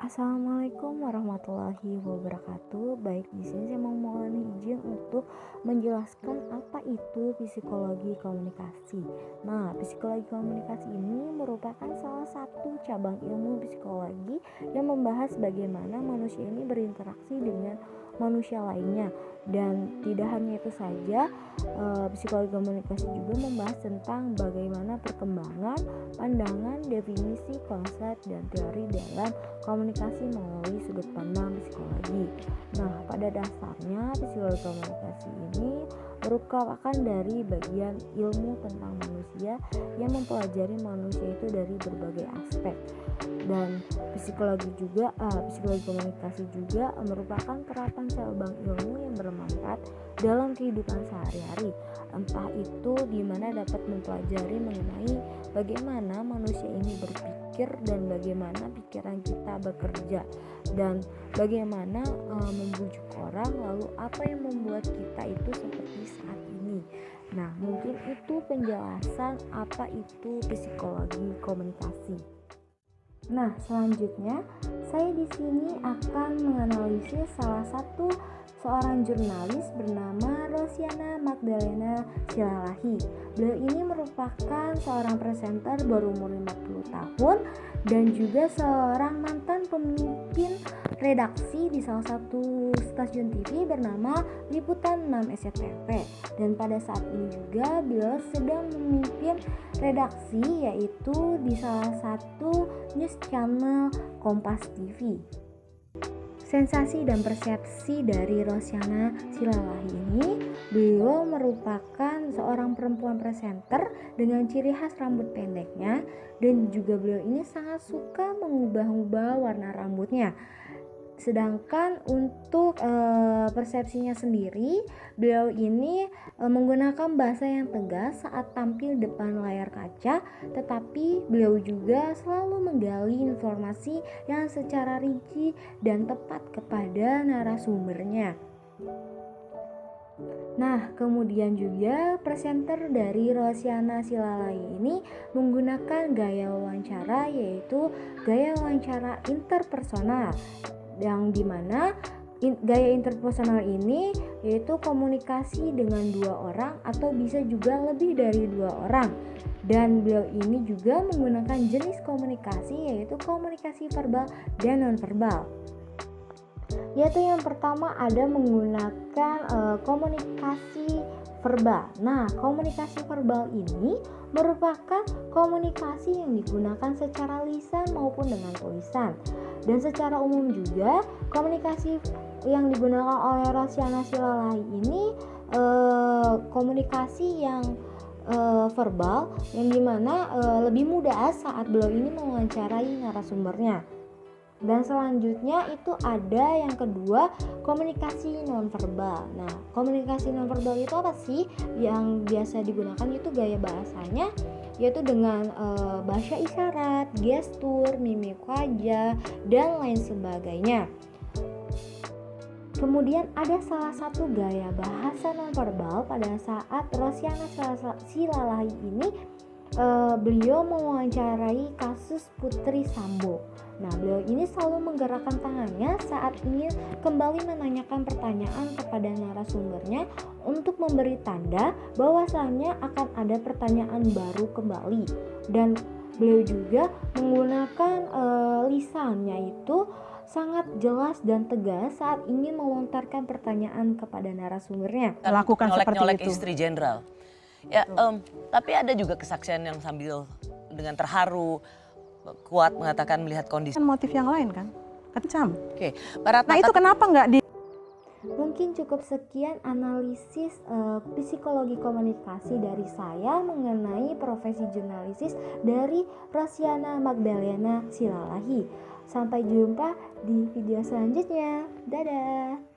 Assalamualaikum warahmatullahi wabarakatuh. Baik, di sini saya mohon izin untuk menjelaskan apa itu psikologi komunikasi. Nah, psikologi komunikasi ini merupakan salah satu cabang ilmu psikologi yang membahas bagaimana manusia ini berinteraksi dengan manusia lainnya. Dan tidak hanya itu saja, psikologi komunikasi juga membahas tentang bagaimana perkembangan, pandangan, definisi, konsep, dan teori dalam komunikasi melalui sudut pandang psikologi. Nah, pada dasarnya psikologi komunikasi ini merupakan dari bagian ilmu tentang manusia yang mempelajari manusia itu dari berbagai aspek. Dan psikologi komunikasi juga merupakan terapan cabang ilmu yang bermanfaat dalam kehidupan sehari-hari. Entah itu di mana dapat mempelajari mengenai bagaimana manusia ini berpikir dan bagaimana pikiran kita bekerja, dan bagaimana membujuk orang, lalu apa yang membuat kita itu seperti saat ini. Nah, mungkin itu penjelasan apa itu psikologi komunikasi. Nah, selanjutnya saya di sini akan menganalisis salah satu seorang jurnalis bernama Rosiana Magdalena Silalahi. Beliau ini merupakan seorang presenter berumur 50 tahun dan juga seorang mantan pemimpin redaksi di salah satu stasiun TV bernama Liputan 6 SCTV. Dan pada saat ini juga beliau sedang memimpin redaksi yaitu di salah satu news channel Kompas TV. Sensasi dan persepsi dari Rosiana Silalahi ini, beliau merupakan seorang perempuan presenter dengan ciri khas rambut pendeknya, dan juga beliau ini sangat suka mengubah-ubah warna rambutnya. Sedangkan untuk persepsinya sendiri, beliau ini menggunakan bahasa yang tegas saat tampil depan layar kaca, tetapi beliau juga selalu menggali informasi yang secara rinci dan tepat kepada narasumbernya. Nah, kemudian juga presenter dari Rosiana Silalahi ini menggunakan gaya wawancara, yaitu gaya wawancara interpersonal, yang dimana gaya interpersonal ini yaitu komunikasi dengan dua orang atau bisa juga lebih dari dua orang. Dan beliau ini juga menggunakan jenis komunikasi yaitu komunikasi verbal dan nonverbal. Yaitu yang pertama ada menggunakan komunikasi verbal. Nah, komunikasi verbal ini merupakan komunikasi yang digunakan secara lisan maupun dengan tulisan. Dan secara umum juga komunikasi yang digunakan oleh Rosiana Silalahi ini komunikasi yang verbal, yang dimana lebih mudah saat beliau ini mewawancarai narasumbernya. Dan selanjutnya itu ada yang kedua, komunikasi nonverbal. Nah, komunikasi nonverbal itu apa sih? Yang biasa digunakan itu gaya bahasanya yaitu dengan bahasa isyarat, gestur, mimik wajah, dan lain sebagainya. Kemudian ada salah satu gaya bahasa nonverbal pada saat Rosiana Silalahi ini beliau mewawancarai kasus Putri Sambo. Nah, beliau ini selalu menggerakkan tangannya saat ingin kembali menanyakan pertanyaan kepada narasumbernya untuk memberi tanda bahwasannya akan ada pertanyaan baru kembali. Dan beliau juga menggunakan lisannya itu sangat jelas dan tegas saat ingin melontarkan pertanyaan kepada narasumbernya. Lakukan seperti itu. Istri jenderal. Ya, tapi ada juga kesaksian yang sambil dengan terharu, kuat mengatakan melihat kondisi. Motif yang lain kan, kecam. Oke, Mbak Ratna, nah itu kenapa nggak di? Mungkin cukup sekian analisis psikologi komunikasi dari saya mengenai profesi jurnalistis dari Rosiana Magdalena Silalahi. Sampai jumpa di video selanjutnya. Dadah.